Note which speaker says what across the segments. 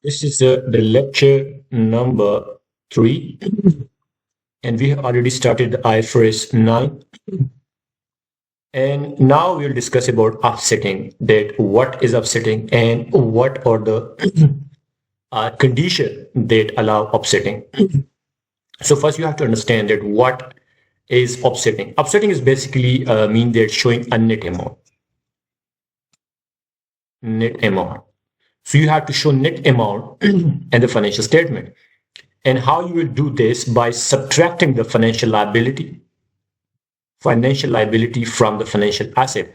Speaker 1: This is the lecture number 3, and we have already started the IFRS 9. And now we'll discuss about offsetting, that what is offsetting and what are the condition that allow offsetting. So first you have to understand that what is offsetting. Offsetting is basically mean that showing a net amount. Net amount. So you have to show net amount in the financial statement. And how you will do this? By subtracting the financial liability from the financial asset.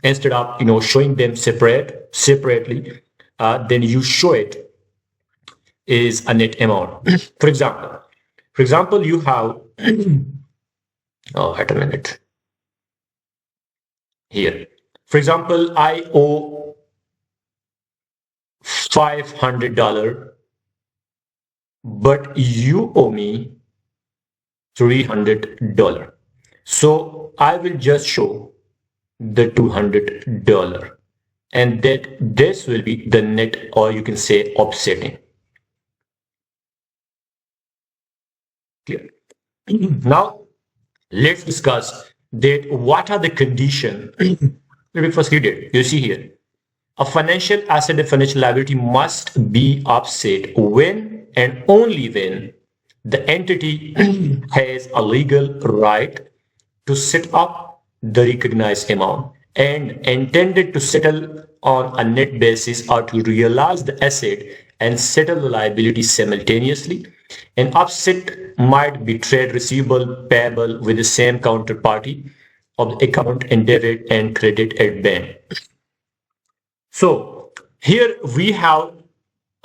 Speaker 1: Instead of showing them separately, then you show it is a net amount. For example, you have oh, wait a minute here. For example, I owe $500, but you owe me $300. So I will just show the $200, and that this will be the net, or you can say offsetting. Clear? Now let's discuss that what are the conditions. Let me first read it. You see here, a financial asset and financial liability must be offset when and only when the entity has a legal right to set up the recognized amount and intended to settle on a net basis, or to realize the asset and settle the liability simultaneously. An offset might be trade receivable payable with the same counterparty of the account and debit and credit at bank. So here we have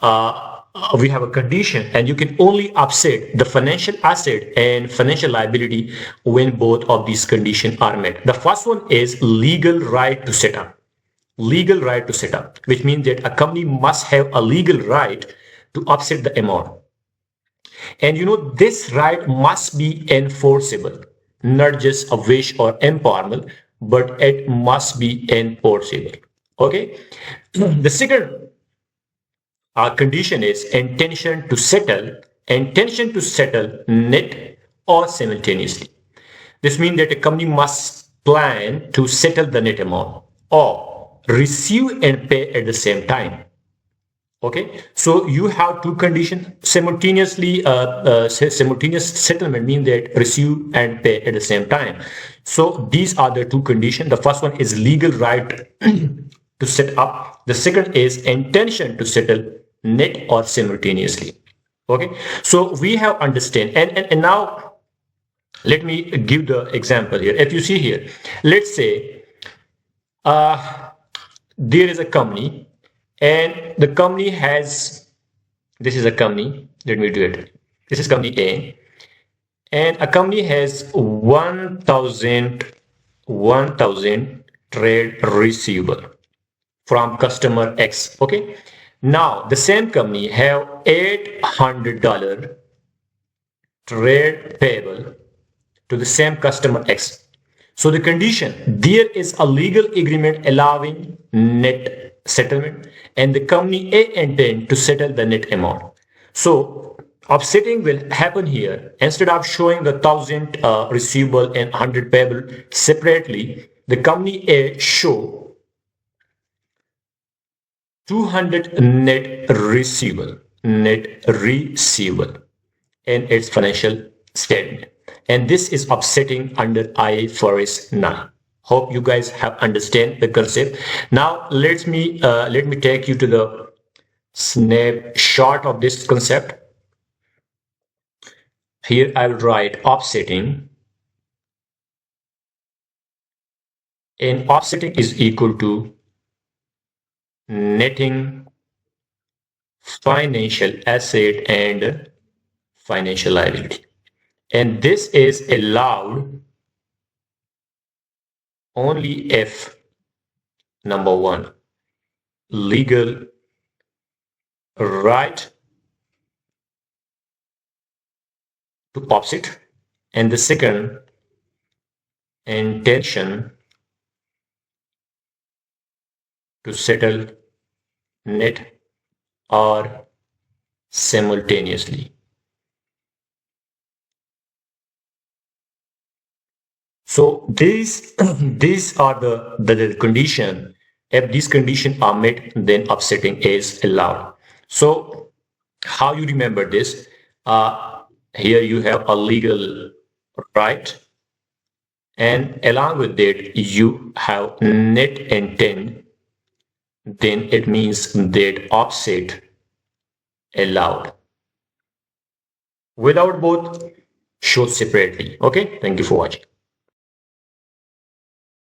Speaker 1: a condition, and you can only offset the financial asset and financial liability when both of these conditions are met. The first one is legal right to set up. Legal right to set up, which means that a company must have a legal right to offset the amount. And this right must be enforceable, not just a wish or empowerment, but it must be enforceable. Okay. The second condition is intention to settle net or simultaneously. This means that a company must plan to settle the net amount or receive and pay at the same time. Okay, so you have two conditions simultaneously. Simultaneous settlement means that receive and pay at the same time. So these are the two conditions. The first one is legal right to set up. The second is intention to settle net or simultaneously. Okay, so we have understand, and now let me give the example here. If you see here, let's say there is a company, and the company has, this is a company, let me do it, this is company A, and a company has 1000 trade receivable from customer X. Okay, now the same company have $800 trade payable to the same customer X. So the condition, there is a legal agreement allowing net settlement, and the company A intend to settle the net amount. So offsetting will happen here. Instead of showing the 1000 receivable and 100 payable separately, the company A show 200 net receivable in its financial statement. And this is offsetting under IFRS 9. Hope you guys have understand the concept. Now let me take you to the snapshot of this concept. Here I will write offsetting, and offsetting is equal to netting financial asset and financial liability. And this is allowed only if, number one, legal right to offset, and the second, intention to settle net or simultaneously. So these are the condition. If these conditions are met, then offsetting is allowed. So how you remember this? Here you have a legal right, and along with that you have net intent. Then it means that offset allowed. Without both, show separately. Okay. Thank you for watching.